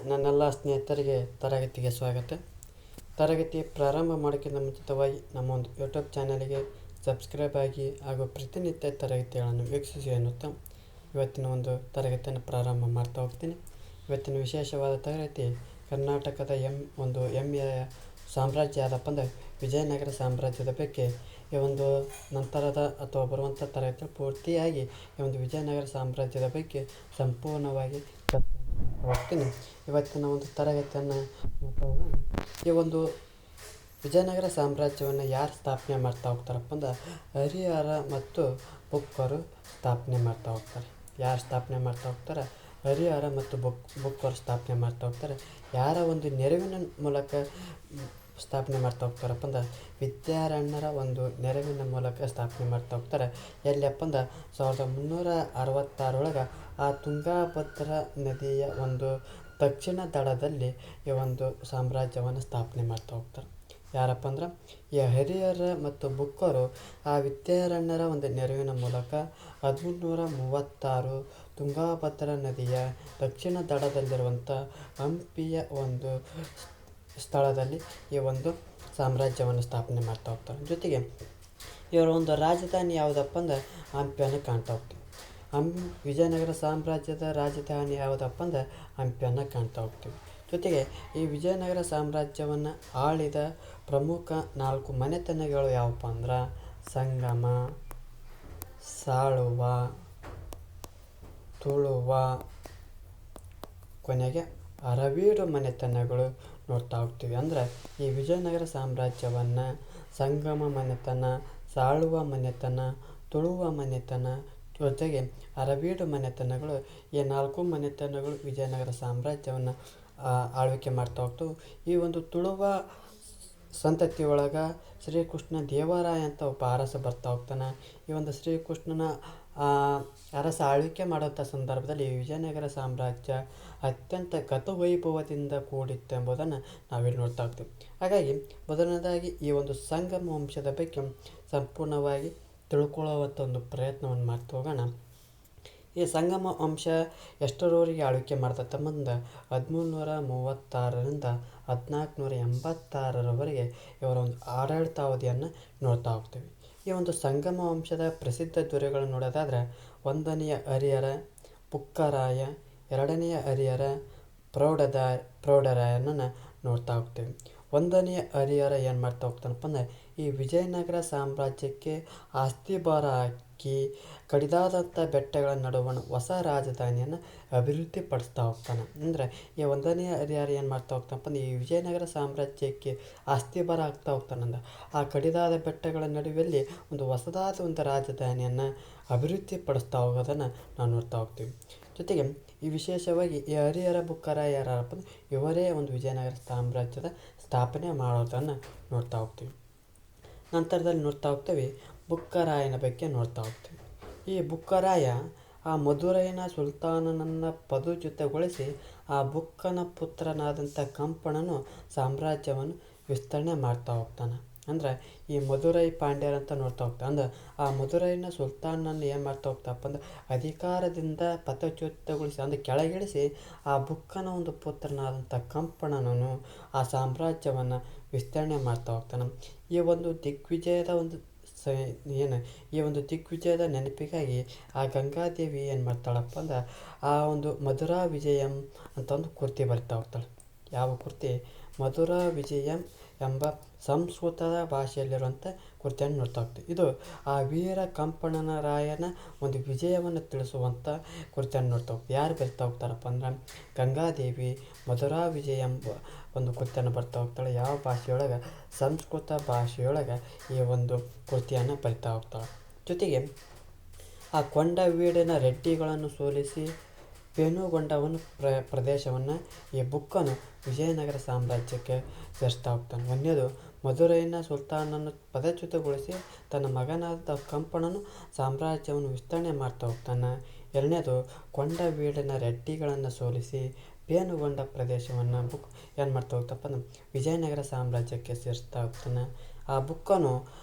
ನನ್ನೆಲ್ಲ ಸ್ನೇಹಿತರಿಗೆ ತರಗತಿಗೆ ಸ್ವಾಗತ. ತರಗತಿ ಪ್ರಾರಂಭ ಮಾಡೋಕ್ಕಿಂತ ಮುಂಚಿತವಾಗಿ ನಮ್ಮ ಒಂದು ಯೂಟ್ಯೂಬ್ ಚಾನಲ್ಗೆ ಸಬ್ಸ್ಕ್ರೈಬ್ ಆಗಿ ಹಾಗೂ ಪ್ರತಿನಿತ್ಯ ತರಗತಿಗಳನ್ನು ವೀಕ್ಷಿಸಿ ಎನ್ನುತ್ತಾ ಇವತ್ತಿನ ಒಂದು ತರಗತಿಯನ್ನು ಪ್ರಾರಂಭ ಮಾಡ್ತಾ ಹೋಗ್ತೀನಿ. ಇವತ್ತಿನ ವಿಶೇಷವಾದ ತರಗತಿ ಕರ್ನಾಟಕದ ಒಂದು ಹೆಮ್ಮೆಯ ಸಾಮ್ರಾಜ್ಯ ಯಾವುದಪ್ಪ ಅಂದರೆ ವಿಜಯನಗರ ಸಾಮ್ರಾಜ್ಯದ ಬಗ್ಗೆ ಈ ಒಂದು ನಂತರದ ಅಥವಾ ಬರುವಂಥ ತರಗತಿ ಪೂರ್ತಿಯಾಗಿ ಈ ಒಂದು ವಿಜಯನಗರ ಸಾಮ್ರಾಜ್ಯದ ಬಗ್ಗೆ ಸಂಪೂರ್ಣವಾಗಿ ಹೋಗ್ತೀನಿ. ಇವತ್ತಿನ ಒಂದು ತರಗತಿಯನ್ನು ಈ ಒಂದು ವಿಜಯನಗರ ಸಾಮ್ರಾಜ್ಯವನ್ನು ಯಾರು ಸ್ಥಾಪನೆ ಮಾಡ್ತಾ ಹೋಗ್ತಾರಪ್ಪ ಅಂದ್ರೆ ಹರಿಹರ ಮತ್ತು ಬುಕ್ಕರು ಸ್ಥಾಪನೆ ಮಾಡ್ತಾ ಹೋಗ್ತಾರೆ. ಯಾರು ಸ್ಥಾಪನೆ ಮಾಡ್ತಾ ಹೋಗ್ತಾರೆ? ಹರಿಹರ ಮತ್ತು ಬುಕ್ಕರು ಸ್ಥಾಪನೆ ಮಾಡ್ತಾ ಹೋಗ್ತಾರೆ. ಯಾರ ಒಂದು ನೆರವಿನ ಮೂಲಕ ಸ್ಥಾಪನೆ ಮಾಡ್ತಾ ಹೋಗ್ತಾರಪ್ಪ ಅಂದ್ರೆ ವಿದ್ಯಾರಣ್ಯರ ಒಂದು ನೆರವಿನ ಮೂಲಕ ಸ್ಥಾಪನೆ ಮಾಡ್ತಾ ಹೋಗ್ತಾರೆ. ಎಲ್ಲಿಯಪ್ಪ ಅಂದ್ರೆ 1366 ಆ ತುಂಗಾಭದ್ರಾ ನದಿಯ ಒಂದು ದಕ್ಷಿಣ ದಡದಲ್ಲಿ ಈ ಒಂದು ಸಾಮ್ರಾಜ್ಯವನ್ನು ಸ್ಥಾಪನೆ ಮಾಡ್ತಾ ಹೋಗ್ತಾರೆ. ಯಾರಪ್ಪ ಅಂದ್ರೆ ಈ ಹರಿಹರ ಮತ್ತು ಬುಕ್ಕರು ಆ ವಿದ್ಯಾರಣ್ಯರ ಒಂದು ನೆರವಿನ ಮೂಲಕ 1336 ತುಂಗಾಭದ್ರಾ ನದಿಯ ದಕ್ಷಿಣ ದಡದಲ್ಲಿರುವಂಥ ಹಂಪಿಯ ಒಂದು ಸ್ಥಳದಲ್ಲಿ ಈ ಒಂದು ಸಾಮ್ರಾಜ್ಯವನ್ನು ಸ್ಥಾಪನೆ ಮಾಡ್ತಾ ಹೋಗ್ತಾರೆ. ಜೊತೆಗೆ ಇವರ ಒಂದು ರಾಜಧಾನಿ ಯಾವುದಪ್ಪ ಅಂದ್ರೆ ಹಂಪಿಯನ್ನು ಕಾಣ್ತಾ ಹೋಗ್ತೀವಿ. ವಿಜಯನಗರ ಸಾಮ್ರಾಜ್ಯದ ರಾಜಧಾನಿ ಯಾವುದಪ್ಪ ಅಂದ್ರೆ ಹಂಪಿಯನ್ನು ಕಾಣ್ತಾ ಹೋಗ್ತೀವಿ. ಜೊತೆಗೆ ಈ ವಿಜಯನಗರ ಸಾಮ್ರಾಜ್ಯವನ್ನು ಆಳಿದ ಪ್ರಮುಖ 4 ಮನೆತನಗಳು ಯಾವಪ್ಪ ಅಂದ್ರೆ ಸಂಗಮ, ಸಾಳುವ, ತುಳುವ, ಕೊನೆಗೆ ಅರವೀಡು ಮನೆತನಗಳು ನೋಡ್ತಾ ಹೋಗ್ತೀವಿ. ಅಂದರೆ ಈ ವಿಜಯನಗರ ಸಾಮ್ರಾಜ್ಯವನ್ನು ಸಂಗಮ ಮನೆತನ, ಸಾಳುವ ಮನೆತನ, ತುಳುವ ಮನೆತನ ಜೊತೆಗೆ ಅರವೀಡು ಮನೆತನಗಳು, ಈ 4 ಮನೆತನಗಳು ವಿಜಯನಗರ ಸಾಮ್ರಾಜ್ಯವನ್ನು ಆಳ್ವಿಕೆ ಮಾಡ್ತಾ ಹೋಗ್ತವೆ. ಈ ಒಂದು ತುಳುವ ಸಂತತಿಯೊಳಗೆ ಶ್ರೀಕೃಷ್ಣ ದೇವರಾಯ ಅಂತ ಒಬ್ಬ ಅರಸ ಬರ್ತಾ ಹೋಗ್ತಾನೆ. ಈ ಒಂದು ಶ್ರೀಕೃಷ್ಣನ ಅರಸ ಆಳ್ವಿಕೆ ಮಾಡುವಂಥ ಸಂದರ್ಭದಲ್ಲಿ ವಿಜಯನಗರ ಸಾಮ್ರಾಜ್ಯ ಅತ್ಯಂತ ಗತವೈಭವದಿಂದ ಕೂಡಿತ್ತು ಎಂಬುದನ್ನು ನಾವಿಲ್ಲಿ ನೋಡ್ತಾ ಹೋಗ್ತೀವಿ. ಹಾಗಾಗಿ ಮೊದಲನೇದಾಗಿ ಈ ಒಂದು ಸಂಗಮ ವಂಶದ ಬಗ್ಗೆ ಸಂಪೂರ್ಣವಾಗಿ ತಿಳ್ಕೊಳ್ಳುವಂಥ ಒಂದು ಪ್ರಯತ್ನವನ್ನು ಮಾಡ್ತಾ ಹೋಗೋಣ. ಈ ಸಂಗಮ ವಂಶ ಎಷ್ಟರವರೆಗೆ ಆಳ್ವಿಕೆ ಮಾಡ್ತೈತೆ ಮುಂದೆ 1336ರಿಂದ 1486ರವರೆಗೆ ಇವರ ಒಂದು ಆಡಳಿತಾವಧಿಯನ್ನು ನೋಡ್ತಾ ಹೋಗ್ತೀವಿ. ಈ ಒಂದು ಸಂಗಮ ವಂಶದ ಪ್ರಸಿದ್ಧ ದೊರೆಗಳನ್ನು ನೋಡೋದಾದ್ರೆ 1ನೆಯ ಹರಿಹರ ಬುಕ್ಕರಾಯ, 2ನೆಯ ಹರಿಹರ ಪ್ರೌಢರಾಯನನ್ನು ನೋಡ್ತಾ ಹೋಗ್ತೀವಿ. 1ನೆಯ ಹರಿಹರ ಏನು ಮಾಡ್ತಾ ಹೋಗ್ತಾನಪ್ಪ ಅಂದರೆ ಈ ವಿಜಯನಗರ ಸಾಮ್ರಾಜ್ಯಕ್ಕೆ ಆಸ್ತಿಭಾರ ಹಾಕಿ ಕಡಿದಾದಂಥ ಬೆಟ್ಟಗಳ ನಡುವಣ ಹೊಸ ರಾಜಧಾನಿಯನ್ನು ಅಭಿವೃದ್ಧಿ ಪಡಿಸ್ತಾ ಹೋಗ್ತಾನೆ. ಅಂದರೆ ಈ 1ನೆಯ ಹರಿಹರ ಏನು ಮಾಡ್ತಾ ಹೋಗ್ತಾನಪ್ಪ ಅಂದರೆ ಈ ವಿಜಯನಗರ ಸಾಮ್ರಾಜ್ಯಕ್ಕೆ ಆಸ್ತಿಭಾರ ಆಗ್ತಾ ಹೋಗ್ತಾನಂದ ಆ ಕಡಿದಾದ ಬೆಟ್ಟಗಳ ನಡುವೆಯಲ್ಲಿ ಒಂದು ಹೊಸದಾದ ಒಂದು ರಾಜಧಾನಿಯನ್ನು ಅಭಿವೃದ್ಧಿ ಪಡಿಸ್ತಾ ಹೋಗೋದನ್ನು ನಾವು ನೋಡ್ತಾ ಹೋಗ್ತೀವಿ. ಜೊತೆಗೆ ಈ ವಿಶೇಷವಾಗಿ ಈ ಹರಿಹರ ಬುಕ್ಕರಾಯ ಯಾರಪ್ಪ ಅಂದರೆ ಇವರೇ ಒಂದು ವಿಜಯನಗರ ಸಾಮ್ರಾಜ್ಯದ ಸ್ಥಾಪನೆ ಮಾಡೋದನ್ನು ನೋಡ್ತಾ ಹೋಗ್ತೀವಿ. ನಂತರದಲ್ಲಿ ನೋಡ್ತಾ ಹೋಗ್ತೀವಿ ಬುಕ್ಕರಾಯನ ಬಗ್ಗೆ ನೋಡ್ತಾ ಹೋಗ್ತೀವಿ. ಈ ಬುಕ್ಕರಾಯ ಆ ಮಧುರೈನ ಸುಲ್ತಾನನನ್ನು ಪದಚ್ಯುತಗೊಳಿಸಿ ಆ ಬುಕ್ಕನ ಪುತ್ರನಾದಂಥ ಕಂಪಣನು ಸಾಮ್ರಾಜ್ಯವನ್ನು ವಿಸ್ತರಣೆ ಮಾಡ್ತಾ ಹೋಗ್ತಾನೆ. ಅಂದರೆ ಈ ಮಧುರೈ ಪಾಂಡ್ಯರಂತ ನೋಡ್ತಾ ಹೋಗ್ತಾನೆ. ಅಂದ್ರೆ ಆ ಮಧುರೈನ ಸುಲ್ತಾನನ್ನು ಏನು ಮಾಡ್ತಾ ಹೋಗ್ತಾರಪ್ಪ ಅಂದ್ರೆ ಅಧಿಕಾರದಿಂದ ಪದಚ್ಯುತಗೊಳಿಸಿ ಅಂದರೆ ಕೆಳಗಿಳಿಸಿ ಆ ಬುಕ್ಕನ ಒಂದು ಪುತ್ರನಾದಂಥ ಕಂಪಣನನ್ನು ಆ ಸಾಮ್ರಾಜ್ಯವನ್ನು ವಿಸ್ತರಣೆ ಮಾಡ್ತಾ ಹೋಗ್ತಾನೆ. ಈ ಒಂದು ದಿಗ್ವಿಜಯದ ಒಂದು ಈ ಒಂದು ದಿಗ್ವಿಜಯದ ನೆನಪಿಗಾಗಿ ಆ ಗಂಗಾದೇವಿ ಏನು ಮಾಡ್ತಾಳಪ್ಪ ಅಂದ್ರೆ ಆ ಒಂದು ಮಧುರಾ ವಿಜಯಂ ಅಂತ ಒಂದು ಕೃತಿ ಬರಿತಾ ಹೋಗ್ತಾಳೆ. ಯಾವ ಕೃತಿ? ಮಧುರಾ ವಿಜಯಂ ಎಂಬ ಸಂಸ್ಕೃತದ ಭಾಷೆಯಲ್ಲಿರುವಂಥ ಕೃತಿಯನ್ನು ನೋಡ್ತಾ ಹೋಗ್ತೀವಿ. ಇದು ಆ ವೀರ ಕಂಪಣನ ರಾಯನ ಒಂದು ವಿಜಯವನ್ನು ತಿಳಿಸುವಂಥ ಕೃತಿಯನ್ನು ನೋಡ್ತಾ ಹೋಗ್ತೀವಿ. ಯಾರು ಬರಿತಾ ಹೋಗ್ತಾರಪ್ಪ ಅಂದ್ರೆ ಗಂಗಾದೇವಿ ಮಧುರಾ ವಿಜಯ ಎಂಬ ಒಂದು ಕೃತಿಯನ್ನು ಬರ್ತಾ ಹೋಗ್ತಾಳೆ. ಯಾವ ಭಾಷೆಯೊಳಗೆ? ಸಂಸ್ಕೃತ ಭಾಷೆಯೊಳಗೆ ಈ ಒಂದು ಕೃತಿಯನ್ನು ಬರಿತಾ ಹೋಗ್ತಾಳೆ. ಜೊತೆಗೆ ಆ ಕೊಂಡವೀಡಿನ ರೆಡ್ಡಿಗಳನ್ನು ಸೋಲಿಸಿ ಪೇನುಗೊಂಡವನ ಪ್ರದೇಶವನ್ನು ಈ ಬುಕ್ಕನು ವಿಜಯನಗರ ಸಾಮ್ರಾಜ್ಯಕ್ಕೆ ಸೇರಿಸ್ತಾ ಹೋಗ್ತಾನೆ. ಒಂದನೇದು ಮಧುರೈನ ಸುಲ್ತಾನನ್ನು ಪದಚ್ಯುತಗೊಳಿಸಿ ತನ್ನ ಮಗನಾದ ಕಂಪಣನು ಸಾಮ್ರಾಜ್ಯವನ್ನು ವಿಸ್ತರಣೆ ಮಾಡ್ತಾ ಹೋಗ್ತಾನೆ. 2ನೇದು ಕೊಂಡವೀಡಿನ ರೆಡ್ಡಿಗಳನ್ನು ಸೋಲಿಸಿ ಪೇನುಗೊಂಡ ಪ್ರದೇಶವನ್ನು ಬುಕ್ ಏನು ಮಾಡ್ತಾ ಹೋಗ್ತಪ್ಪ ಅಂದ್ರೆ ವಿಜಯನಗರ ಸಾಮ್ರಾಜ್ಯಕ್ಕೆ ಸೇರಿಸ್ತಾ ಹೋಗ್ತಾನೆ. ಆ ಬುಕ್ಕನು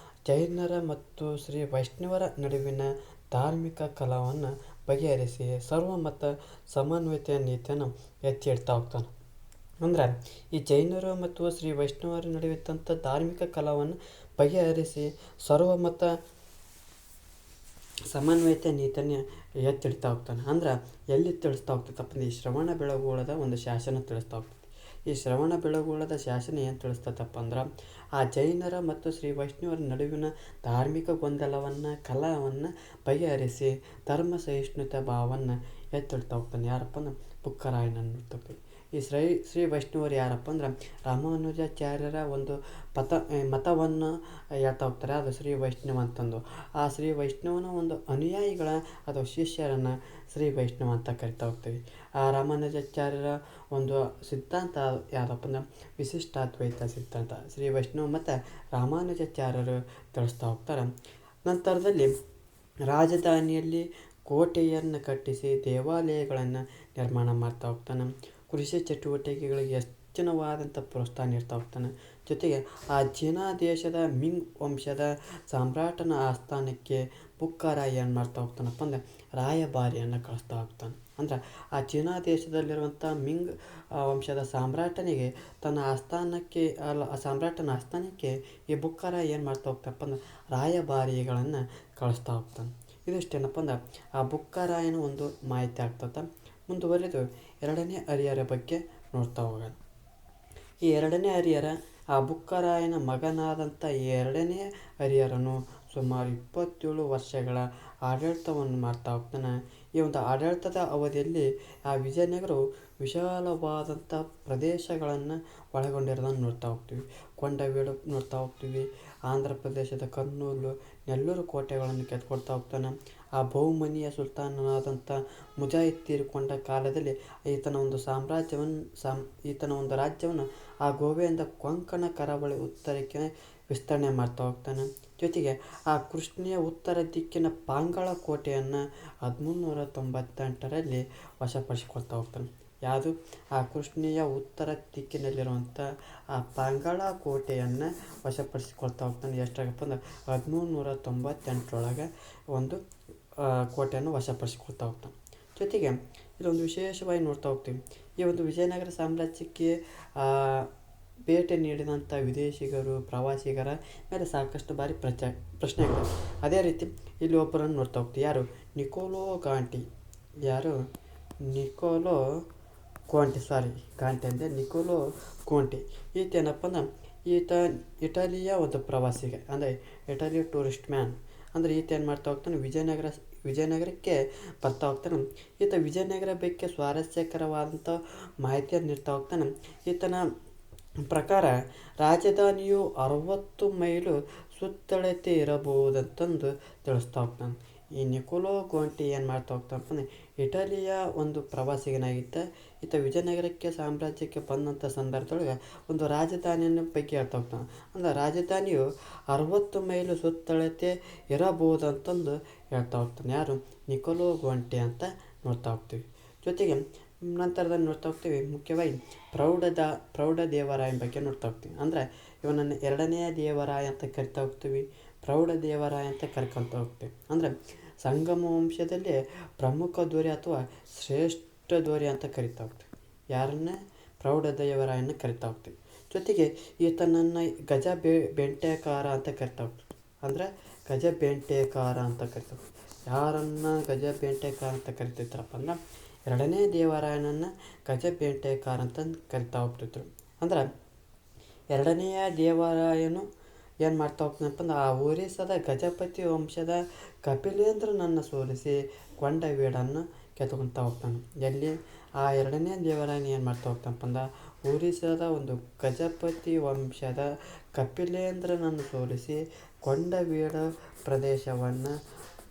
ಜೈನರ ಮತ್ತು ಶ್ರೀ ವೈಷ್ಣವರ ನಡುವಿನ ಧಾರ್ಮಿಕ ಕಲಹವನ್ನು ಬಗೆಹರಿಸಿ ಸರ್ವಮತ ಸಮನ್ವಯತೆಯ ನೀತಿಯನ್ನು ಎತ್ತಿ ಇಡ್ತಾ ಹೋಗ್ತಾನೆ. ಅಂದ್ರೆ ಈ ಜೈನರು ಮತ್ತು ಶ್ರೀ ವೈಷ್ಣವರ ನಡುವಿದ್ದಂಥ ಧಾರ್ಮಿಕ ಕಲವನ್ನು ಬಗೆಹರಿಸಿ ಸರ್ವಮತ ಸಮನ್ವಯತೆ ನೀತಿಯನ್ನು ಎತ್ತಿಡ್ತಾ ಹೋಗ್ತಾನೆ. ಅಂದ್ರೆ ಎಲ್ಲಿ ತಿಳಿಸ್ತಾ ಹೋಗ್ತೈತಪ್ಪ ಈ ಶ್ರವಣ ಬೆಳಗೊಳದ ಒಂದು ಶಾಸನ ತಿಳಿಸ್ತಾ ಹೋಗ್ತೈತಿ. ಈ ಶ್ರವಣ ಬೆಳಗೊಳದ ಶಾಸನ ಏನು ತಿಳಿಸ್ತೈತಪ್ಪ ಅಂದ್ರೆ ಆ ಜೈನರ ಮತ್ತು ಶ್ರೀ ವೈಷ್ಣವರ ನಡುವಿನ ಧಾರ್ಮಿಕ ಗೊಂದಲವನ್ನು ಕಲಹವನ್ನು ಬಗೆಹರಿಸಿ ಧರ್ಮ ಸಹಿಷ್ಣುತೆ ಭಾವವನ್ನು ಎತ್ತಿಡ್ತಾ ಹೋಗ್ತಾನೆ. ಯಾರಪ್ಪ ಅಂದ್ರೆ ಬುಕ್ಕರಾಯನನ್ನು ಇರ್ತದೆ. ಈ ಶ್ರೀ ವೈಷ್ಣವರು ಯಾರಪ್ಪ ಅಂದ್ರೆ ರಾಮಾನುಜಾಚಾರ್ಯರ ಒಂದು ಮತವನ್ನು ಹೇಳ್ತಾ ಹೋಗ್ತಾರೆ. ಅದು ಶ್ರೀ ವೈಷ್ಣವ ಅಂತಂದು. ಆ ಶ್ರೀ ವೈಷ್ಣವನ ಒಂದು ಅನುಯಾಯಿಗಳ ಅಥವಾ ಶಿಷ್ಯರನ್ನು ಶ್ರೀ ವೈಷ್ಣವ ಅಂತ ಕರಿತಾ ಹೋಗ್ತೀವಿ. ಆ ರಾಮಾನುಜಾಚಾರ್ಯರ ಒಂದು ಸಿದ್ಧಾಂತ ಯಾವುದಪ್ಪ ಅಂದ್ರೆ ವಿಶಿಷ್ಟಾದ್ವೈತ ಸಿದ್ಧಾಂತ ಶ್ರೀ ವೈಷ್ಣವ ಮತ್ತು ರಾಮಾನುಜಾಚಾರ್ಯರು ತಿಳಿಸ್ತಾ ಹೋಗ್ತಾರೆ. ನಂತರದಲ್ಲಿ ರಾಜಧಾನಿಯಲ್ಲಿ ಕೋಟೆಯನ್ನು ಕಟ್ಟಿಸಿ ದೇವಾಲಯಗಳನ್ನು ನಿರ್ಮಾಣ ಮಾಡ್ತಾ ಹೋಗ್ತಾನೆ. ಕೃಷಿ ಚಟುವಟಿಕೆಗಳಿಗೆ ಹೆಚ್ಚಿನವಾದಂಥ ಪ್ರೋತ್ಸಾಹ ನೀಡ್ತಾ ಹೋಗ್ತಾನೆ. ಜೊತೆಗೆ ಆ ಚೀನಾ ದೇಶದ ಮಿಂಗ್ ವಂಶದ ಸಾಮ್ರಾಟನ ಆಸ್ಥಾನಕ್ಕೆ ಬುಕ್ಕರಾಯ ಏನು ಮಾಡ್ತಾ ಹೋಗ್ತಾನಪ್ಪ ಅಂದರೆ ರಾಯಭಾರಿಯನ್ನು ಕಳಿಸ್ತಾ ಹೋಗ್ತಾನೆ. ಅಂದ್ರೆ ಆ ಚೀನಾ ದೇಶದಲ್ಲಿರುವಂಥ ಮಿಂಗ್ ವಂಶದ ಸಾಮ್ರಾಟನಿಗೆ ತನ್ನ ಆಸ್ಥಾನಕ್ಕೆ ಆ ಸಾಮ್ರಾಟನ ಆಸ್ಥಾನಕ್ಕೆ ಈ ಬುಕ್ಕರಾಯ ಏನು ಮಾಡ್ತಾ ಹೋಗ್ತಪ್ಪ ಅಂದ್ರೆ ರಾಯಭಾರಿಗಳನ್ನು ಕಳಿಸ್ತಾ ಹೋಗ್ತಾನೆ. ಇದಿಷ್ಟೇನಪ್ಪ ಅಂದ್ರೆ ಆ ಬುಕ್ಕರಾಯನ ಒಂದು ಮಾಹಿತಿ ಆಗ್ತದೆ. ಮುಂದುವರೆದು ಎರಡನೇ ಹರಿಹರ ಬಗ್ಗೆ ನೋಡ್ತಾ ಹೋಗೋಣ. ಈ ಎರಡನೇ ಹರಿಹರ ಆ ಬುಕ್ಕರಾಯನ ಮಗನಾದಂಥ ಈ ಎರಡನೇ ಹರಿಹರನು ಸುಮಾರು 27 ವರ್ಷಗಳ ಆಡಳಿತವನ್ನು ಮಾಡ್ತಾ ಹೋಗ್ತಾನೆ. ಈ ಒಂದು ಆಡಳಿತದ ಅವಧಿಯಲ್ಲಿ ಆ ವಿಜಯನಗರವು ವಿಶಾಲವಾದಂಥ ಪ್ರದೇಶಗಳನ್ನು ಒಳಗೊಂಡಿರೋದನ್ನು ನೋಡ್ತಾ ಹೋಗ್ತೀವಿ. ಕೊಂಡವೀಡು ನೋಡ್ತಾ ಹೋಗ್ತೀವಿ. ಆಂಧ್ರ ಪ್ರದೇಶದ ಕರ್ನೂಲು, ನೆಲ್ಲೂರು ಕೋಟೆಗಳನ್ನು ಕೆತ್ಕೊಳ್ತಾ ಹೋಗ್ತಾನೆ. ಆ ಬಹುಮನಿಯ ಸುಲ್ತಾನನಾದಂಥ ಮುಜಾಹಿದ್ ತೀರಿಕೊಂಡ ಕಾಲದಲ್ಲಿ ಈತನ ಒಂದು ಈತನ ಒಂದು ರಾಜ್ಯವನ್ನು ಆ ಗೋವೆಯಿಂದ ಕೊಂಕಣ ಕರಾವಳಿ ಉತ್ತರಕ್ಕೆ ವಿಸ್ತರಣೆ ಮಾಡ್ತಾ ಹೋಗ್ತಾನೆ. ಜೊತೆಗೆ ಆ ಕೃಷ್ಣೆಯ ಉತ್ತರ ದಿಕ್ಕಿನ ಪಾಂಗಳ ಕೋಟೆಯನ್ನು 1398ರಲ್ಲಿ ವಶಪಡಿಸಿಕೊಳ್ತಾ ಹೋಗ್ತಾನೆ. ಯಾವುದು ಆ ಕೃಷ್ಣೆಯ ಉತ್ತರ ದಿಕ್ಕಿನಲ್ಲಿರುವಂಥ ಆ ಪಾಂಗಳ ಕೋಟೆಯನ್ನು ವಶಪಡಿಸಿಕೊಳ್ತಾ ಹೋಗ್ತಾನೆ. ಎಷ್ಟಾಗಪ್ಪ ಅಂದ್ರೆ 1398ರೊಳಗೆ ಒಂದು ಕೋಟೆಯನ್ನು ವಶಪಡಿಸಿಕೊಳ್ತಾ ಹೋಗ್ತಾನೆ. ಜೊತೆಗೆ ಇಲ್ಲೊಂದು ವಿಶೇಷವಾಗಿ ನೋಡ್ತಾ ಹೋಗ್ತೀವಿ. ಈ ಒಂದು ವಿಜಯನಗರ ಸಾಮ್ರಾಜ್ಯಕ್ಕೆ ಭೇಟಿ ನೀಡಿದಂಥ ವಿದೇಶಿಗರು, ಪ್ರವಾಸಿಗರ ಮೇಲೆ ಸಾಕಷ್ಟು ಬಾರಿ ಪ್ರಶ್ನೆಗಳು. ಅದೇ ರೀತಿ ಇಲ್ಲಿ ಒಬ್ಬರನ್ನು ನೋಡ್ತಾ ಹೋಗ್ತೀವಿ. ಯಾರು? ನಿಕೋಲೋ ಗಾಂಟಿ. ಯಾರು? Niccolo Niccolo Conte. ಈತ ಏನಪ್ಪ ಅಂದ್ರೆ ಈತ ಇಟಲಿಯ ಒಂದು ಪ್ರವಾಸಿಗ, ಅಂದರೆ ಇಟಲಿ ಟೂರಿಸ್ಟ್ ಮ್ಯಾನ್. ಅಂದರೆ ಈತ ಏನು ಮಾಡ್ತಾ ಹೋಗ್ತಾನೆ, ವಿಜಯನಗರಕ್ಕೆ ಬರ್ತಾ ಹೋಗ್ತಾನೆ. ಈತ ವಿಜಯನಗರ ಬಗ್ಗೆ ಸ್ವಾರಸ್ಯಕರವಾದಂಥ ಮಾಹಿತಿಯನ್ನು ನೀಡ್ತಾ ಹೋಗ್ತಾನೆ. ಈತನ ಪ್ರಕಾರ ರಾಜಧಾನಿಯು 60 ಮೈಲು ಸುತ್ತಳತೆ ಇರಬಹುದಂತಂದು ತಿಳಿಸ್ತಾ ಹೋಗ್ತಾನೆ. ಈ ನಿಕೋಲೋ ಗಾಂಟಿ ಏನು ಮಾಡ್ತಾ ಹೋಗ್ತಾನಪ್ಪ ಅಂದರೆ ಇಟಲಿಯ ಒಂದು ಪ್ರವಾಸಿಗನಾಗಿದ್ದ. ಈತ ವಿಜಯನಗರಕ್ಕೆ ಸಾಮ್ರಾಜ್ಯಕ್ಕೆ ಬಂದಂಥ ಸಂದರ್ಭದೊಳಗೆ ಒಂದು ರಾಜಧಾನಿಯನ್ನು ಬಗ್ಗೆ ಹೇಳ್ತಾ ಹೋಗ್ತಾನೆ. ಅಂದರೆ ರಾಜಧಾನಿಯು 60 ಮೈಲು ಸುತ್ತಳತೆ ಇರಬಹುದಂತಂದು ಹೇಳ್ತಾ ಹೋಗ್ತಾನೆ. ಯಾರು? ನಿಕೋಲೋ ಗಾಂಟಿ ಅಂತ ನೋಡ್ತಾ ಹೋಗ್ತೀವಿ. ಜೊತೆಗೆ ನಂತರದಲ್ಲಿ ನೋಡ್ತಾ ಹೋಗ್ತೀವಿ, ಮುಖ್ಯವಾಗಿ ಪ್ರೌಢ ದೇವರಾಯನ ಬಗ್ಗೆ ನೋಡ್ತಾ ಹೋಗ್ತೀವಿ. ಅಂದರೆ ಇವನನ್ನು ಎರಡನೆಯ ದೇವರಾಯ ಅಂತ ಕರಿತಾ ಹೋಗ್ತೀವಿ, ಪ್ರೌಢ ದೇವರಾಯ ಅಂತ ಕರ್ಕೊತ ಹೋಗ್ತೀವಿ. ಅಂದರೆ ಸಂಗಮ ವಂಶದಲ್ಲಿ ಪ್ರಮುಖ ದೊರೆ ಅಥವಾ ಶ್ರೇಷ್ಠ ದೊರೆ ಅಂತ ಕರಿತಾ ಹೋಗ್ತೀವಿ. ಯಾರನ್ನ? ಪ್ರೌಢ ದೇವರಾಯನ ಕರಿತಾ ಹೋಗ್ತೀವಿ. ಜೊತೆಗೆ ಈತನನ್ನು ಬೆಂಟೆಕಾರ ಅಂತ ಕರಿತಾ ಹೋಗ್ತೀವಿ. ಅಂದರೆ ಬೆಂಟೆಕಾರ ಅಂತ ಕರಿತಾ ಹೋಗ್ತೀವಿ. ಯಾರನ್ನು ಬೆಂಟೆಕಾರ ಅಂತ ಕರಿತಿದ್ರಪ್ಪ ಅಂದ್ರೆ ಎರಡನೇ ದೇವರಾಯನನ್ನು ಬೆಂಟೆಕಾರ ಅಂತ ಕರಿತಾ ಹೋಗ್ತಿದ್ರು. ಅಂದ್ರೆ ಎರಡನೆಯ ದೇವರಾಯನು ಏನು ಮಾಡ್ತಾ ಹೋಗ್ತಾನಪ್ಪ ಅಂದ್ರೆ ಆ ಒರಿಸ್ಸಾದ ಗಜಪತಿ ವಂಶದ ಕಪಿಲೇಂದ್ರನನ್ನು ಸೋಲಿಸಿ ಕೊಂಡವೀಡನ್ನು ಕೆತ್ಕೊಳ್ತಾ ಹೋಗ್ತಾನೆ. ಎಲ್ಲಿ? ಆ ಎರಡನೇ ದೇವರಾಯನ ಏನು ಮಾಡ್ತಾ ಹೋಗ್ತಾನಪ್ಪ ಅಂದ್ರೆ ಒರಿಸ್ಸಾದ ಒಂದು ಗಜಪತಿ ವಂಶದ ಕಪಿಲೇಂದ್ರನನ್ನು ಸೋಲಿಸಿ ಕೊಂಡವೀಡ ಪ್ರದೇಶವನ್ನು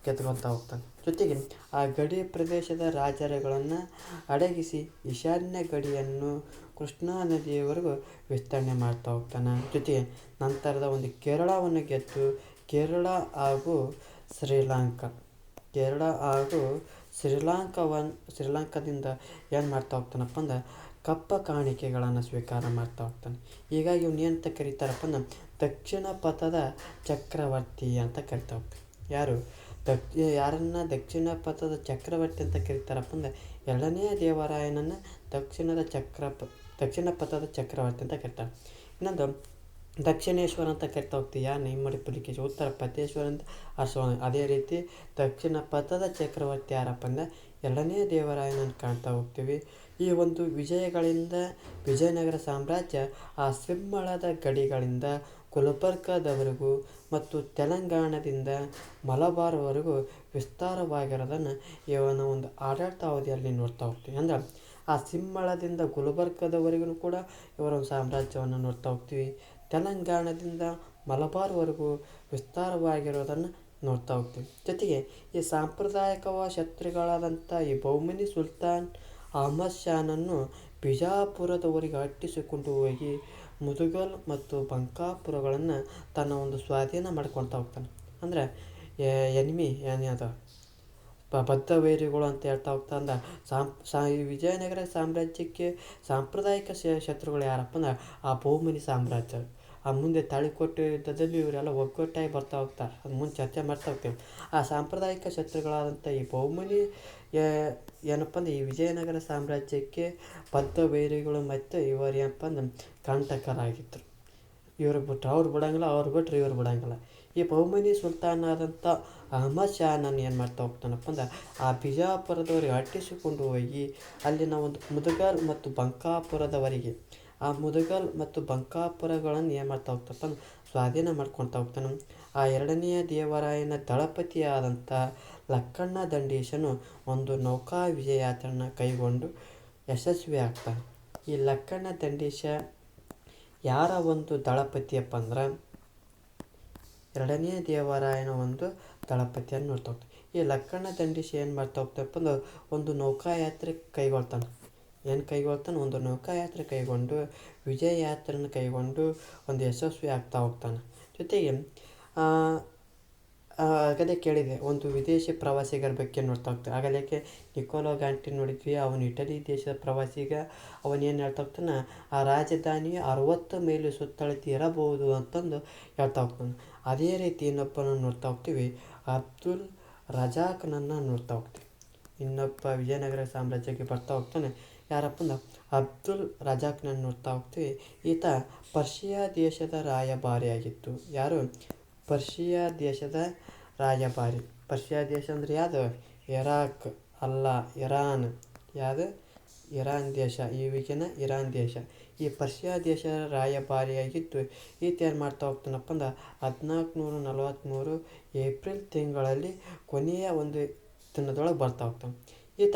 ಕೆತ್ಕೊಳ್ತಾ ಹೋಗ್ತಾನೆ. ಜೊತೆಗೆ ಆ ಗಡಿ ಪ್ರದೇಶದ ರಾಜರುಗಳನ್ನು ಅಡಗಿಸಿ ಈಶಾನ್ಯ ಗಡಿಯನ್ನು ಕೃಷ್ಣಾ ನದಿಯವರೆಗೂ ವಿಸ್ತರಣೆ ಮಾಡ್ತಾ ಹೋಗ್ತಾನೆ. ಜೊತೆಗೆ ನಂತರದ ಒಂದು ಕೇರಳವನ್ನು ಗೆದ್ದು ಕೇರಳ ಹಾಗೂ ಶ್ರೀಲಂಕಾದಿಂದ ಏನು ಮಾಡ್ತಾ ಹೋಗ್ತಾನಪ್ಪ ಅಂದ್ರೆ ಕಪ್ಪ ಕಾಣಿಕೆಗಳನ್ನು ಸ್ವೀಕಾರ ಮಾಡ್ತಾ ಹೋಗ್ತಾನೆ. ಹೀಗಾಗಿ ಇವನೇನಂತ ಕರೀತಾರಪ್ಪ ಅಂದ್ರೆ ದಕ್ಷಿಣ ಪಥದ ಚಕ್ರವರ್ತಿ ಅಂತ ಕರಿತಾ ಹೋಗ್ತಾನೆ. ಯಾರು? ಯಾರನ್ನು ದಕ್ಷಿಣ ಪಥದ ಚಕ್ರವರ್ತಿ ಅಂತ ಕರೀತಾರಪ್ಪ ಅಂದರೆ ಎರಡನೇ ದೇವರಾಯನನ್ನು ದಕ್ಷಿಣದ ದಕ್ಷಿಣ ಪಥದ ಚಕ್ರವರ್ತಿ ಅಂತ ಕರೀತಾರೆ. ಇನ್ನೊಂದು ದಕ್ಷಿಣೇಶ್ವರ ಅಂತ ಕರಿತಾ ಹೋಗ್ತೀವಿ. ಯಾರು ಇಮ್ಮಡಿ ಪುಲಿಕೇಶಿ. ಉತ್ತರ ಪಥೇಶ್ವರ ಅಂತ ಅಶ್ವನ. ಅದೇ ರೀತಿ ದಕ್ಷಿಣ ಪಥದ ಚಕ್ರವರ್ತಿ ಯಾರಪ್ಪ ಅಂದರೆ ಎರಡನೇ ದೇವರಾಯನನ್ನು ಕಾಣ್ತಾ ಹೋಗ್ತೀವಿ. ಈ ಒಂದು ವಿಜಯಗಳಿಂದ ವಿಜಯನಗರ ಸಾಮ್ರಾಜ್ಯ ಆ ಸಿಂಹಳದ ಗಡಿಗಳಿಂದ ಗುಲ್ಬರ್ಗದವರೆಗೂ ಮತ್ತು ತೆಲಂಗಾಣದಿಂದ ಮಲಬಾರ್ವರೆಗೂ ವಿಸ್ತಾರವಾಗಿರೋದನ್ನು ಇವನ ಒಂದು ಆಡಳಿತಾವಧಿಯಲ್ಲಿ ನೋಡ್ತಾ ಹೋಗ್ತೀವಿ. ಅಂದ್ರೆ ಆ ಸಿಂಹಳದಿಂದ ಗುಲ್ಬರ್ಗದವರೆಗೂ ಕೂಡ ಇವರ ಒಂದು ಸಾಮ್ರಾಜ್ಯವನ್ನು ನೋಡ್ತಾ ಹೋಗ್ತೀವಿ. ತೆಲಂಗಾಣದಿಂದ ಮಲಬಾರ್ವರೆಗೂ ವಿಸ್ತಾರವಾಗಿರೋದನ್ನು ನೋಡ್ತಾ ಹೋಗ್ತೀವಿ. ಜೊತೆಗೆ ಈ ಸಾಂಪ್ರದಾಯಿಕ ಶತ್ರುಗಳಾದಂಥ ಈ ಬಹಮನಿ ಸುಲ್ತಾನ್ ಅಹಮದ್ ಶಾನನ್ನು ಬಿಜಾಪುರದವರೆಗೆ ಅಟ್ಟಿಸಿಕೊಂಡು ಹೋಗಿ ಮುದುಗಲ್ ಮತ್ತು ಬಂಕಾಪುರಗಳನ್ನು ತನ್ನ ಒಂದು ಸ್ವಾಧೀನ ಮಾಡ್ಕೊಳ್ತಾ ಹೋಗ್ತಾನೆ. ಅಂದರೆ ಎನಿಮಿ ಏನ್ಯಾದ ಬದ್ಧ ವೈರಿಗಳು ಅಂತ ಹೇಳ್ತಾ ಹೋಗ್ತಾ ಅಂದ್ರೆ ಈ ವಿಜಯನಗರ ಸಾಮ್ರಾಜ್ಯಕ್ಕೆ ಸಾಂಪ್ರದಾಯಿಕ ಶತ್ರುಗಳು ಯಾರಪ್ಪ ಅಂದ್ರೆ ಆ ಬಹಮನಿ ಸಾಮ್ರಾಜ್ಯ. ಆ ಮುಂದೆ ತಾಳಿಕೋಟೆ ಯುದ್ಧದಲ್ಲಿ ಇವರೆಲ್ಲ ಒಗ್ಗಟ್ಟಾಗಿ ಬರ್ತಾ ಹೋಗ್ತಾರೆ. ಅದು ಮುಂದೆ ಚರ್ಚೆ ಮಾಡ್ತಾ ಹೋಗ್ತೀವಿ. ಆ ಸಾಂಪ್ರದಾಯಿಕ ಶತ್ರುಗಳಾದಂಥ ಈ ಬಹಮನಿ ಏನಪ್ಪ ಅಂದ್ರೆ ಈ ವಿಜಯನಗರ ಸಾಮ್ರಾಜ್ಯಕ್ಕೆ ಬದ್ಧ ವೈರಿಗಳು ಮತ್ತು ಇವರು ಏನಪ್ಪ ಅಂದ್ರೆ ಕಂಟಕರಾಗಿದ್ದರು. ಇವರು ಬಿಟ್ಟರೆ ಅವ್ರು ಬಿಡಂಗಿಲ್ಲ, ಅವ್ರು ಬಿಟ್ಟರೆ ಇವ್ರು ಬಿಡಂಗಿಲ್ಲ. ಈ ಬಹಮನಿ ಸುಲ್ತಾನ್ ಆದಂಥ ಅಹಮದ್ ಶಾನನ್ನು ಏನು ಮಾಡ್ತಾ ಹೋಗ್ತಾನಪ್ಪ ಅಂದ್ರೆ ಆ ಬಿಜಾಪುರದವರೆಗೆ ಅಟ್ಟಿಸಿಕೊಂಡು ಹೋಗಿ ಅಲ್ಲಿನ ಒಂದು ಮುದಗಲ್ ಮತ್ತು ಬಂಕಾಪುರದವರೆಗೆ ಆ ಮುದಗಲ್ ಮತ್ತು ಬಂಕಾಪುರಗಳನ್ನು ಏನು ಮಾಡ್ತಾ ಹೋಗ್ತಪ್ಪ ಅಂದ್ರೆ ಸ್ವಾಧೀನ ಮಾಡ್ಕೊಳ್ತಾ ಹೋಗ್ತಾನೆ. ಆ ಎರಡನೆಯ ದೇವರಾಯನ ದಳಪತಿಯಾದಂಥ ಲಕ್ಕಣ್ಣ ದಂಡೀಶನು ಒಂದು ನೌಕಾ ವಿಜಯಾತ್ರೆಯನ್ನು ಕೈಗೊಂಡು ಯಶಸ್ವಿ ಆಗ್ತಾನೆ. ಈ ಲಕ್ಕಣ್ಣ ದಂಡೀಶ ಯಾರ ಒಂದು ದಳಪತಿಯಪ್ಪ ಅಂದ್ರೆ ಎರಡನೇ ದೇವರಾಯನ ಒಂದು ದಳಪತಿಯನ್ನು ನೋಡ್ತಾ ಹೋಗ್ತಾನೆ. ಈ ಲಕ್ಕಣ್ಣ ದಂಡೀಶ ಏನು ಮಾಡ್ತಾ ಹೋಗ್ತಪ್ಪ ಅಂದ್ರೆ ಒಂದು ನೌಕಾಯಾತ್ರೆ ಕೈಗೊಳ್ತಾನೆ. ಒಂದು ನೌಕಾಯಾತ್ರೆ ಕೈಗೊಂಡು ವಿಜಯ ಯಾತ್ರೆಯನ್ನು ಕೈಗೊಂಡು ಒಂದು ಯಶಸ್ವಿ ಆಗ್ತಾ ಹೋಗ್ತಾನೆ. ಜೊತೆಗೆ ಆಗಲೇ ಕೇಳಿದೆ ಒಂದು ವಿದೇಶಿ ಪ್ರವಾಸಿಗರ ಬಗ್ಗೆ ನೋಡ್ತಾ ಹೋಗ್ತಾನೆ. ಆಗಲೇಕೆ ನಿಕೋಲೋ ಗಾಂಟಿ ನೋಡಿದ್ವಿ. ಅವನು ಇಟಲಿ ದೇಶದ ಪ್ರವಾಸಿಗ. ಅವನೇನು ಹೇಳ್ತಾ ಹೋಗ್ತಾನೆ, ಆ ರಾಜಧಾನಿಯು 60 ಮೈಲಿ ಸುತ್ತಳತೆ ಇರಬಹುದು ಅಂತಂದು ಹೇಳ್ತಾ ಹೋಗ್ತಾನೆ. ಅದೇ ರೀತಿ ಇನ್ನೊಬ್ಬನನ್ನು ನೋಡ್ತಾ ಹೋಗ್ತೀವಿ, ಅಬ್ದುಲ್ ರಜಾಕ್ನನ್ನು ನೋಡ್ತಾ ಹೋಗ್ತೀವಿ. ಇನ್ನೊಬ್ಬ ವಿಜಯನಗರ ಸಾಮ್ರಾಜ್ಯಕ್ಕೆ ಬರ್ತಾ ಹೋಗ್ತಾನೆ. ಯಾರಪ್ಪ ಅಂದ್ರೆ ಅಬ್ದುಲ್ ರಜಾಕ್ನನ್ನು ನೋಡ್ತಾ ಹೋಗ್ತೀವಿ. ಈತ ಪರ್ಷಿಯಾ ದೇಶದ ರಾಯಭಾರಿಯಾಗಿತ್ತು. ಯಾರು? ಪರ್ಷಿಯಾ ದೇಶದ ರಾಯಭಾರಿ. ಪರ್ಷಿಯಾ ದೇಶ ಅಂದರೆ ಯಾವುದು? ಇರಾಕ್ ಅಲ್ಲ, ಇರಾನ್. ಯಾವುದು? ಇರಾನ್ ದೇಶ. ಈಗಿನ ಇರಾನ್ ದೇಶ. ಈ ಪರ್ಷಿಯಾ ದೇಶದ ರಾಯಭಾರಿಯಾಗಿದ್ದು ಈತ ಏನು ಮಾಡ್ತಾ ಹೋಗ್ತಾನಪ್ಪ ಅಂದ್ರೆ 1443 ಏಪ್ರಿಲ್ ತಿಂಗಳಲ್ಲಿ ಕೊನೆಯ ಒಂದು ದಿನದೊಳಗೆ ಬರ್ತಾ ಹೋಗ್ತಾನೆ. ಈತ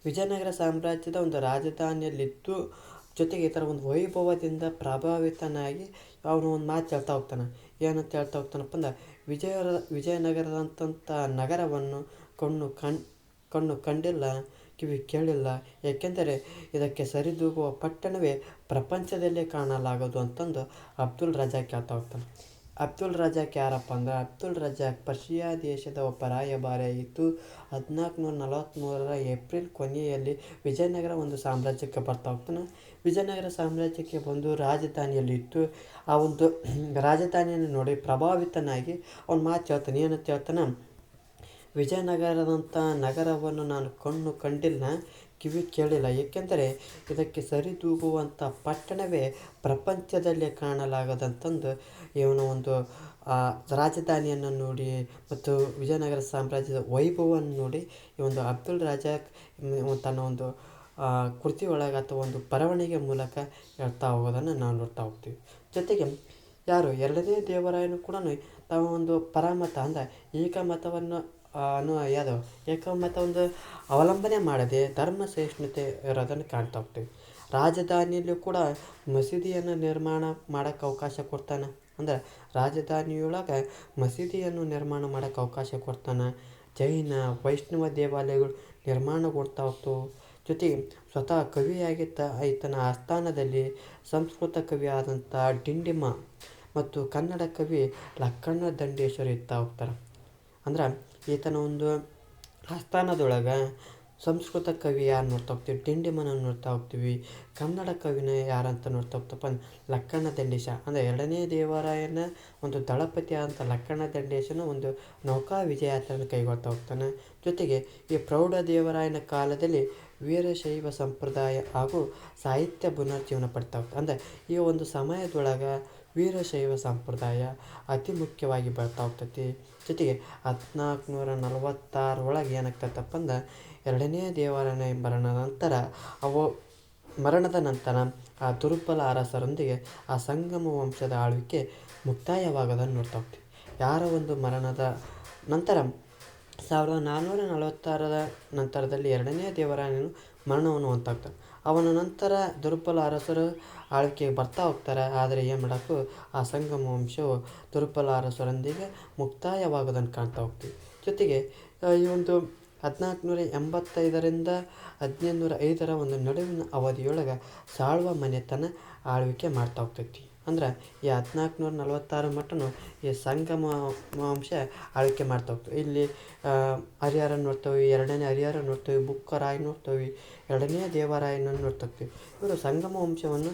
ವಿಜಯನಗರ ಸಾಮ್ರಾಜ್ಯದ ಒಂದು ರಾಜಧಾನಿಯಲ್ಲಿದ್ದು ಜೊತೆಗೆ ಈ ಥರ ಒಂದು ವೈಭವದಿಂದ ಪ್ರಭಾವಿತನಾಗಿ ಅವನು ಒಂದು ಮಾತು ಹೇಳ್ತಾ ಹೋಗ್ತಾನೆ. ಏನಂತ ಹೇಳ್ತಾ ಹೋಗ್ತಾನಪ್ಪ ಅಂದ್ರೆ ವಿಜಯನಗರದಂಥ ನಗರವನ್ನು ಕಣ್ಣು ಕಂಡಿಲ್ಲ, ಕಿವಿ ಕೇಳಿಲ್ಲ. ಏಕೆಂದರೆ ಇದಕ್ಕೆ ಸರಿದೂಗುವ ಪಟ್ಟಣವೇ ಪ್ರಪಂಚದಲ್ಲೇ ಕಾಣಲಾಗದು ಅಂತಂದು ಅಬ್ದುಲ್ ರಜಾಕ್ ಹೇಳ್ತಾ ಹೋಗ್ತಾನೆ. ಅಬ್ದುಲ್ ರಜಾಕ್ ಯಾರಪ್ಪ ಅಂದ್ರೆ ಅಬ್ದುಲ್ ರಜಾಕ್ ಪರ್ಷಿಯಾ ದೇಶದ ಒಬ್ಬ ರಾಯಭಾರಿಯಾಗಿದ್ದು 1443 ಏಪ್ರಿಲ್ ಕೊನೆಯಲ್ಲಿ ವಿಜಯನಗರ ಒಂದು ಸಾಮ್ರಾಜ್ಯಕ್ಕೆ ಬರ್ತಾ ಹೋಗ್ತಾನೆ. ವಿಜಯನಗರ ಸಾಮ್ರಾಜ್ಯಕ್ಕೆ ಬಂದು ರಾಜಧಾನಿಯಲ್ಲಿ ಇತ್ತು. ಆ ಒಂದು ರಾಜಧಾನಿಯನ್ನು ನೋಡಿ ಪ್ರಭಾವಿತನಾಗಿ ಅವನು ಮಾತು ಹೇಳ್ತಾನೆ. ಏನಂತ ಹೇಳ್ತಾನೆ, ವಿಜಯನಗರದಂಥ ನಗರವನ್ನು ನಾನು ಕಂಡಿಲ್ಲ, ಕಿವಿ ಕೇಳಿಲ್ಲ. ಏಕೆಂದರೆ ಇದಕ್ಕೆ ಸರಿದೂಗುವಂಥ ಪಟ್ಟಣವೇ ಪ್ರಪಂಚದಲ್ಲೇ ಕಾಣಲಾಗದಂತಂದು ಇವನು ಒಂದು ರಾಜಧಾನಿಯನ್ನು ನೋಡಿ ಮತ್ತು ವಿಜಯನಗರ ಸಾಮ್ರಾಜ್ಯದ ವೈಭವವನ್ನು ನೋಡಿ ಈ ಒಂದು ಅಬ್ದುಲ್ ರಜಾಕ್ ತನ್ನ ಒಂದು ಕೃತಿ ಒಳಗೆ ಅಥವಾ ಒಂದು ಬರವಣಿಗೆ ಮೂಲಕ ಹೇಳ್ತಾ ಹೋಗೋದನ್ನು ನಾವು ನೋಡ್ತಾ ಹೋಗ್ತೀವಿ. ಜೊತೆಗೆ ಯಾರು? ಎರಡನೇ ದೇವರಾಯನು ಕೂಡ ತಾವು ಒಂದು ಪರಮತ ಅಂದರೆ ಏಕಮತವನ್ನು ಏಕಮತ ಒಂದು ಅವಲಂಬನೆ ಮಾಡದೆ ಧರ್ಮ ಸಹಿಷ್ಣುತೆ ಇರೋದನ್ನು ಕಾಣ್ತಾ ಹೋಗ್ತೀವಿ. ರಾಜಧಾನಿಯಲ್ಲೂ ಕೂಡ ಮಸೀದಿಯನ್ನು ನಿರ್ಮಾಣ ಮಾಡೋಕ್ಕೆ ಅವಕಾಶ ಕೊಡ್ತಾನೆ. ಅಂದರೆ ರಾಜಧಾನಿಯೊಳಗೆ ಮಸೀದಿಯನ್ನು ನಿರ್ಮಾಣ ಮಾಡೋಕ್ಕೆ ಅವಕಾಶ ಕೊಡ್ತಾನೆ. ಜೈನ ವೈಷ್ಣವ ದೇವಾಲಯಗಳು ನಿರ್ಮಾಣಗೊಳ್ತಾ ಹೋಗ್ತವೆ. ಜೊತೆಗೆ ಸ್ವತಃ ಕವಿಯಾಗಿದ್ದ ಈತನ ಆಸ್ಥಾನದಲ್ಲಿ ಸಂಸ್ಕೃತ ಕವಿ ಆದಂಥ ಡಿಂಡಿಮ ಮತ್ತು ಕನ್ನಡ ಕವಿ ಲಕ್ಕಣ್ಣ ದಂಡೇಶ್ವರ ಇರ್ತಾ ಹೋಗ್ತಾರೆ. ಅಂದ್ರೆ ಈತನ ಒಂದು ಆಸ್ಥಾನದೊಳಗೆ ಸಂಸ್ಕೃತ ಕವಿ ಯಾರು ನೋಡ್ತಾ ಹೋಗ್ತೀವಿ? ಡಿಂಡಿಮನನ್ನು ನೋಡ್ತಾ ಹೋಗ್ತೀವಿ. ಕನ್ನಡ ಕವಿನ ಯಾರಂತ ನೋಡ್ತಾ ಹೋಗ್ತಪ್ಪ ಲಕ್ಕಣ್ಣ ದಂಡೇಶ. ಅಂದರೆ ಎರಡನೇ ದೇವರಾಯನ ಒಂದು ದಳಪತಿ ಆದಂಥ ಲಕ್ಕಣ್ಣ ದಂಡೇಶನ ಒಂದು ನೌಕಾ ವಿಜಯಾತ್ರೆಯನ್ನು ಕೈಗೊಳ್ತಾ ಹೋಗ್ತಾನೆ. ಜೊತೆಗೆ ಈ ಪ್ರೌಢ ದೇವರಾಯನ ಕಾಲದಲ್ಲಿ ವೀರಶೈವ ಸಂಪ್ರದಾಯ ಹಾಗೂ ಸಾಹಿತ್ಯ ಪುನರ್ಜೀವನ ಪಡ್ತಾ ಹೋಗ್ತದೆ. ಅಂದರೆ ಈ ಒಂದು ಸಮಯದೊಳಗೆ ವೀರಶೈವ ಸಂಪ್ರದಾಯ ಅತಿ ಮುಖ್ಯವಾಗಿ ಬೆಳ್ತಾ ಹೋಗ್ತೈತಿ. ಜೊತೆಗೆ 1446 ಏನಾಗ್ತೈತಪ್ಪ ಅಂದ್ರೆ ಎರಡನೇ ದೇವರಾಯನ ಮರಣದ ನಂತರ ಆ ದುರ್ಬಲ ಅರಸರೊಂದಿಗೆ ಆ ಸಂಗಮ ವಂಶದ ಆಳ್ವಿಕೆ ಮುಕ್ತಾಯವಾಗೋದನ್ನು ನೋಡ್ತಾ ಹೋಗ್ತೀವಿ. ಯಾರ ಒಂದು ಮರಣದ ನಂತರ 1446 ನಂತರದಲ್ಲಿ ಎರಡನೇ ದೇವರಾಯನು ಮರಣವನ್ನು ಹೊಂತಾಗ್ತಾನೆ. ಅವನ ನಂತರ ದುರ್ಬಲ ಅರಸರು ಆಳ್ವಿಕೆಗೆ ಬರ್ತಾ ಹೋಗ್ತಾರೆ. ಆದರೆ ಏನು ಮಾಡೋಕ್ಕೂ ಆ ಸಂಗಮ ವಂಶವು ದುರ್ಬಲ ಅರಸರೊಂದಿಗೆ ಮುಕ್ತಾಯವಾಗೋದನ್ನು ಕಾಣ್ತಾ ಹೋಗ್ತೀವಿ. ಜೊತೆಗೆ ಈ ಒಂದು 1485ರಿಂದ 1505 ಒಂದು ನಡುವಿನ ಅವಧಿಯೊಳಗೆ ಸಾಳ್ವ ಮನೆತನ ಆಳ್ವಿಕೆ ಮಾಡ್ತಾ ಹೋಗ್ತೈತಿ. ಅಂದ್ರೆ ಈ 1446 ಮಟ್ಟನು ಈ ಸಂಗಮ ವಂಶ ಆಳ್ವಿಕೆ ಮಾಡ್ತಾ ಹೋಗ್ತವೆ. ಇಲ್ಲಿ ಹರಿಹರ ನೋಡ್ತೇವೆ, ಎರಡನೇ ಹರಿಹರ ನೋಡ್ತೇವೆ, ಬುಕ್ಕರಾಯ ನೋಡ್ತೇವೆ, ಎರಡನೇ ದೇವರಾಯನನ್ನು ನೋಡ್ತೇವೆ. ಇವರು ಸಂಗಮ ವಂಶವನ್ನು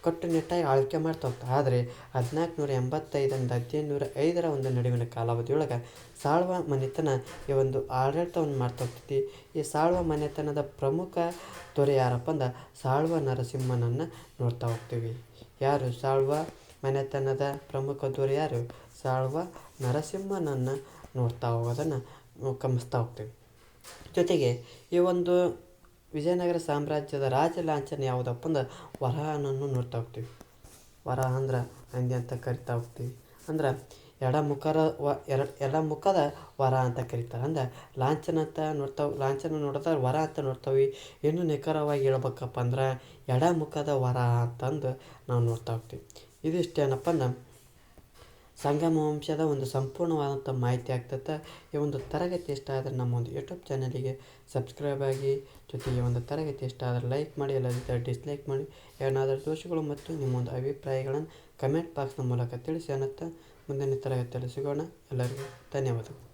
ಕಟ್ಟುನಿಟ್ಟಾಗಿ ಆಳ್ವಿಕೆ ಮಾಡ್ತಾ ಹೋಗ್ತಾರೆ. ಆದರೆ 1485ರಿಂದ 1505 ಒಂದು ನಡುವಿನ ಕಾಲಾವಧಿಯೊಳಗೆ ಸಾಳ್ವ ಮನೆತನ ಈ ಒಂದು ಆಡಳಿತವನ್ನು ಮಾಡ್ತಾ ಹೋಗ್ತೈತಿ. ಈ ಸಾಳ್ವ ಮನೆತನದ ಪ್ರಮುಖ ದೊರೆ ಯಾರಪ್ಪ ಅಂದ್ರೆ ಸಾಳ್ವ ನರಸಿಂಹನನ್ನು ನೋಡ್ತಾ ಹೋಗ್ತೀವಿ. ಯಾರು ಸಾಳ್ವ ಮನೆತನದ ಪ್ರಮುಖ ದೊರೆ ಯಾರು? ಸಾಳ್ವ ನರಸಿಂಹನನ್ನು ನೋಡ್ತಾ ಹೋಗೋದನ್ನು ಗಮನಿಸ್ತಾ ಹೋಗ್ತೀವಿ. ಜೊತೆಗೆ ಈ ಒಂದು ವಿಜಯನಗರ ಸಾಮ್ರಾಜ್ಯದ ರಾಜ ಲಾಂಛನ ಯಾವುದಪ್ಪ ಅಂದ್ರೆ ವರಾಹನನ್ನು ನೋಡ್ತಾ ಹೋಗ್ತೀವಿ. ವರಾಹ ಅಂದ್ರೆ ಹಂದಿ ಅಂತ ಕರಿತಾ ಹೋಗ್ತೀವಿ. ಅಂದ್ರೆ ಎಡಮುಖದ ವರ ಅಂತ ಕರೀತಾರೆ. ಅಂದ್ರೆ ಲಾಂಛನ ಅಂತ ಲಾಂಛನ ನೋಡಿದ್ರೆ ವರ ಅಂತ ನೋಡ್ತಾವೆ. ಇನ್ನೂ ನಿಖರವಾಗಿ ಹೇಳ್ಬೇಕಪ್ಪ ಅಂದ್ರೆ ಎಡಮುಖದ ವರ ಅಂತಂದು ನಾವು ನೋಡ್ತಾ ಹೋಗ್ತೀವಿ. ಇದಿಷ್ಟೇನಪ್ಪ ಅಂದ್ರೆ ಸಂಗಮ ವಂಶದ ಒಂದು ಸಂಪೂರ್ಣವಾದಂಥ ಮಾಹಿತಿ ಆಗ್ತೈತೆ. ಈ ಒಂದು ತರಗತಿ ಇಷ್ಟ ಆದರೆ ನಮ್ಮ ಒಂದು ಯೂಟ್ಯೂಬ್ ಚಾನಲಿಗೆ ಸಬ್ಸ್ಕ್ರೈಬ್ ಆಗಿ. ಜೊತೆಗೆ ಒಂದು ತರಗತಿ ಇಷ್ಟ ಆದರೆ ಲೈಕ್ ಮಾಡಿ, ಎಲ್ಲದಿದ್ದರೆ ಡಿಸ್ಲೈಕ್ ಮಾಡಿ. ಏನಾದರೂ ದೋಷಗಳು ಮತ್ತು ನಿಮ್ಮ ಒಂದು ಅಭಿಪ್ರಾಯಗಳನ್ನು ಕಮೆಂಟ್ ಬಾಕ್ಸ್ನ ಮೂಲಕ ತಿಳಿಸಿ ಅನ್ನುತ್ತಾ ಮುಂದಿನ ತರಗತಿಯಲ್ಲಿ ಸಿಗೋಣ. ಎಲ್ಲರಿಗೂ ಧನ್ಯವಾದಗಳು.